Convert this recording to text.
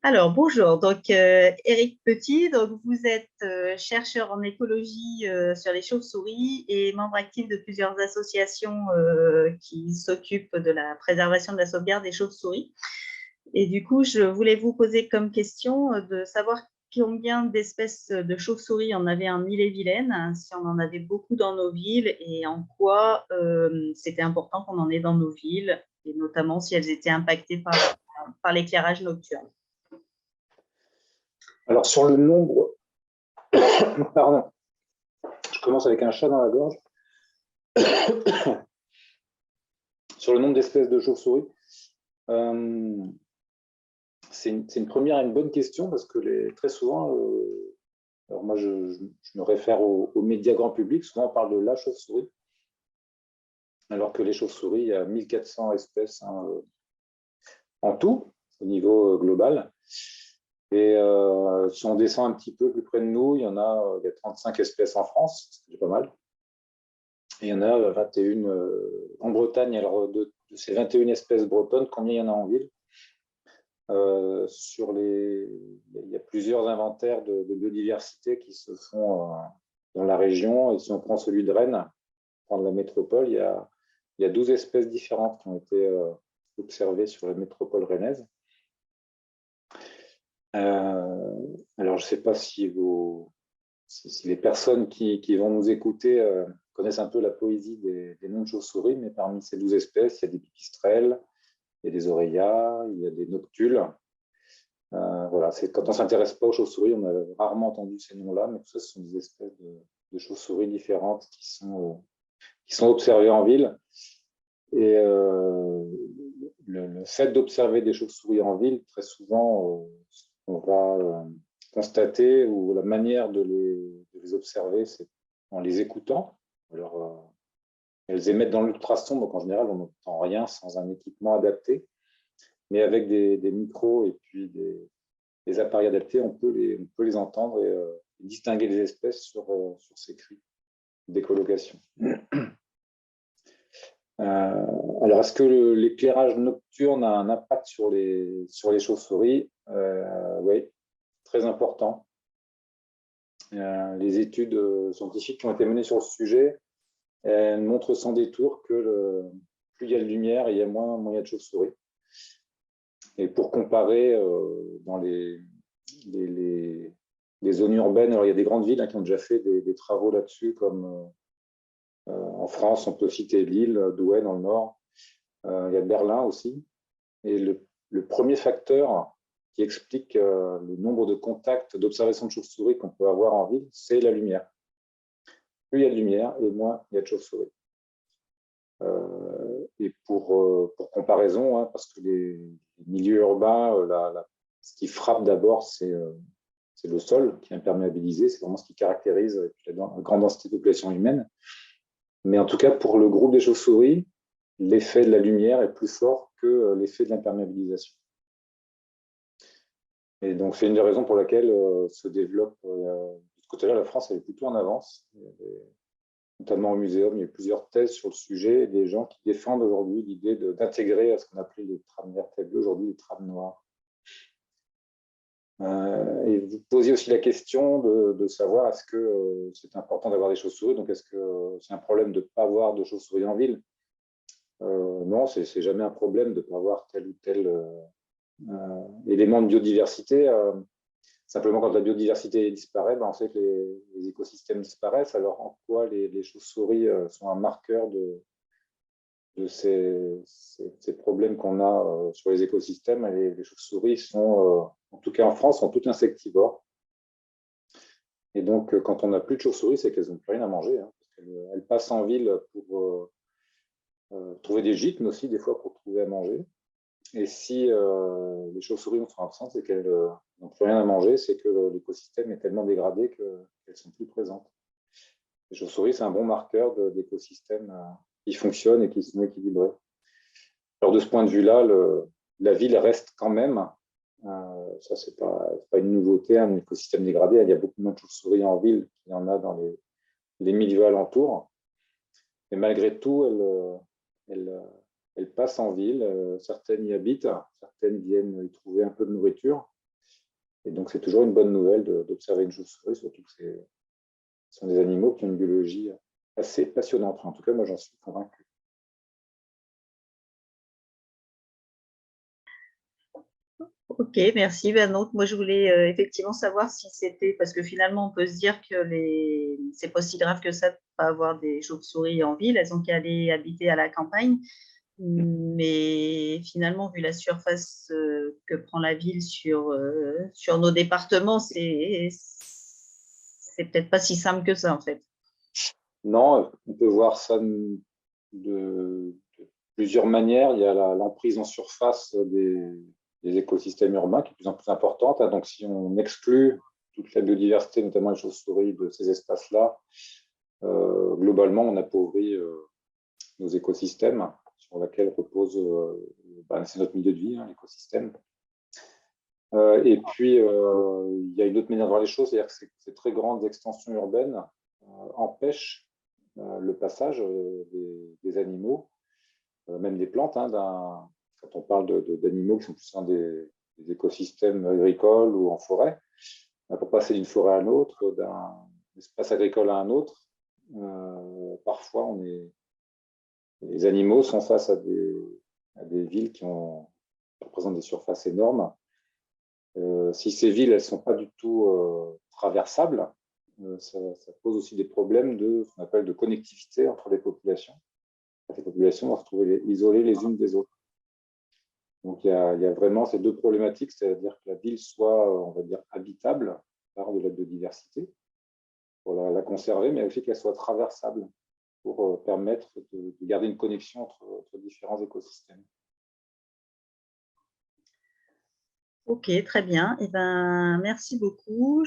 Alors, bonjour. Donc, Éric Petit, donc vous êtes chercheur en écologie sur les chauves-souris et membre actif de plusieurs associations qui s'occupent de la préservation de la sauvegarde des chauves-souris. Et du coup, je voulais vous poser comme question de savoir combien d'espèces de chauves-souris on avait en Ille-et-Vilaine, si on en avait beaucoup dans nos villes et en quoi c'était important qu'on en ait dans nos villes, et notamment si elles étaient impactées par l'éclairage nocturne. Alors, sur le nombre, pardon, je commence avec un chat dans la gorge. Sur le nombre d'espèces de chauves-souris, c'est une première et une bonne question parce que très souvent, alors moi je me réfère aux médias grand public, souvent on parle de la chauve-souris, alors que les chauves-souris, il y a 1400 espèces en tout, au niveau global. Et si on descend un petit peu plus près de nous, il y a 35 espèces en France, c'est pas mal. Et il y en a 21 en Bretagne. Alors, de ces 21 espèces bretonnes, combien il y en a en ville? Il y a plusieurs inventaires de biodiversité qui se font dans la région. Et si on prend celui de Rennes, on prend la métropole, il y a 12 espèces différentes qui ont été observées sur la métropole rennaise. Alors, je ne sais pas si les personnes qui vont nous écouter connaissent un peu la poésie des noms de chauves-souris, mais parmi ces 12 espèces, il y a des pipistrelles, il y a des oreillas, il y a des noctules. Voilà, quand on ne s'intéresse pas aux chauves-souris, on a rarement entendu ces noms-là, mais tout ça, ce sont des espèces de chauves-souris différentes qui sont observées en ville. Et le fait d'observer des chauves-souris en ville, très souvent, on va constater, ou la manière de les observer, c'est en les écoutant. Alors, elles émettent dans l'ultrason, donc en général, on n'entend rien sans un équipement adapté. Mais avec des micros et puis des appareils adaptés, on peut les entendre et distinguer les espèces sur ces cris d'écolocation. Alors, est-ce que l'éclairage nocturne a un impact sur les chauves-souris? Oui, très important. Les études scientifiques qui ont été menées sur le sujet, elles montrent sans détour que plus il y a de lumière, il y a moins il y a de chauves-souris. Et pour comparer, dans les zones urbaines, alors il y a des grandes villes qui ont déjà fait des travaux là-dessus, comme en France, on peut citer Lille, Douai dans le nord, il y a Berlin aussi. Et le premier facteur qui explique le nombre de contacts d'observation de chauves-souris qu'on peut avoir en ville, c'est la lumière. Plus il y a de lumière, et moins il y a de chauves-souris. Et pour comparaison, parce que les milieux urbains, ce qui frappe d'abord, c'est le sol qui est imperméabilisé, c'est vraiment ce qui caractérise la grande densité de population humaine. Mais en tout cas, pour le groupe des chauves-souris, l'effet de la lumière est plus fort que l'effet de l'imperméabilisation. Et donc, c'est une des raisons pour laquelle se développe, de ce côté-là, la France elle est plutôt en avance. Notamment au muséum, il y a plusieurs thèses sur le sujet et des gens qui défendent aujourd'hui l'idée d'intégrer à ce qu'on appelait les trams vertes et bleues, aujourd'hui les trams noirs. Et vous posiez aussi la question de savoir est-ce que c'est important d'avoir des chauves-souris, donc est-ce que c'est un problème de ne pas avoir de chauves-souris en ville? Non, c'est jamais un problème de ne pas avoir tel ou tel élément de biodiversité. Simplement, quand la biodiversité disparaît, on sait que les écosystèmes disparaissent. Alors, en quoi les chauves-souris sont un marqueur de ces problèmes qu'on a sur les écosystèmes? Les chauves-souris sont, en tout cas en France, sont toutes insectivores. Et donc, quand on n'a plus de chauves-souris, c'est qu'elles n'ont plus rien à manger. Elles passent en ville pour trouver des gîtes, mais aussi des fois pour trouver à manger. Et si les chauves-souris sont absentes, c'est qu'elles n'ont plus rien à manger, c'est que l'écosystème est tellement dégradé qu'elles ne sont plus présentes. Les chauves-souris, c'est un bon marqueur d'écosystèmes qui fonctionnent et qui sont équilibrés. Alors de ce point de vue-là, la ville reste quand même, ça c'est pas une nouveauté, un écosystème dégradé. Il y a beaucoup moins de chauves-souris en ville qu'il y en a dans les milieux alentours. Et malgré tout, elles passent en ville, certaines y habitent, certaines viennent y trouver un peu de nourriture. Et donc, c'est toujours une bonne nouvelle d'observer une chauve-souris, surtout que ce sont des animaux qui ont une biologie assez passionnante. En tout cas, moi, j'en suis convaincu. Ok, merci. Ben donc, moi, je voulais effectivement savoir si c'était, parce que finalement, on peut se dire que c'est pas si grave que ça de pas avoir des chauves-souris en ville, elles ont qu'à aller habiter à la campagne. Mais finalement, vu la surface que prend la ville sur nos départements, c'est peut-être pas si simple que ça, en fait. Non, on peut voir ça de plusieurs manières. Il y a l'emprise en surface des écosystèmes urbains qui est de plus en plus importante. Donc, si on exclut toute la biodiversité, notamment les chauves-souris, de ces espaces-là, globalement, on appauvrit nos écosystèmes sur lesquels repose, c'est notre milieu de vie, hein, l'écosystème. Et puis, il y a une autre manière de voir les choses, c'est-à-dire que ces très grandes extensions urbaines empêchent le passage des animaux, même des plantes, hein, quand on parle d'animaux qui sont plus dans des écosystèmes agricoles ou en forêt, pour passer d'une forêt à une autre, d'un espace agricole à un autre, parfois les animaux sont face à des villes qui représentent des surfaces énormes. Si ces villes elles sont pas du tout traversables, ça pose aussi des problèmes ce qu'on appelle de connectivité entre les populations. Les populations vont se trouver isolées les unes des autres. Donc il y a vraiment ces deux problématiques, c'est-à-dire que la ville soit, on va dire, habitable par de la biodiversité pour la conserver, mais aussi qu'elle soit traversable pour permettre de garder une connexion entre différents écosystèmes. Ok, très bien. Eh ben, merci beaucoup.